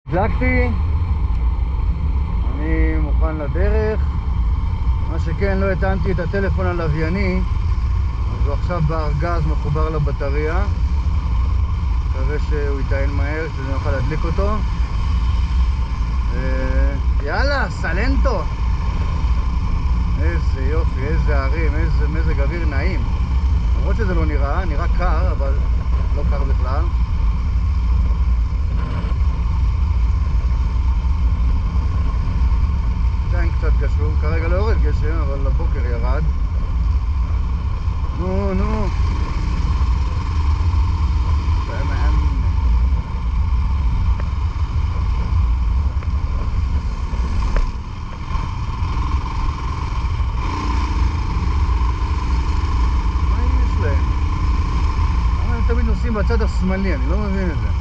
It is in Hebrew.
הדלקתי, אני מוכן לדרך. מה שכן, לא הטענתי את הטלפון הלווייני, אז הוא עכשיו בארגז מחובר לבטריה. מקווה שהוא יטען מהר, שזה נוכל להדליק אותו. יאללה, סלנטו! איזה יופי, איזה ערים, איזה מזג אוויר נעים. למרות שזה לא נראה קר, אבל לא קר בכלל. עדיין קצת גשום, כרגע לא יורד גשם, אבל לבוקר ירד. נו. תמיד נוסעים בצד השמאלי, אני לא מבין את זה.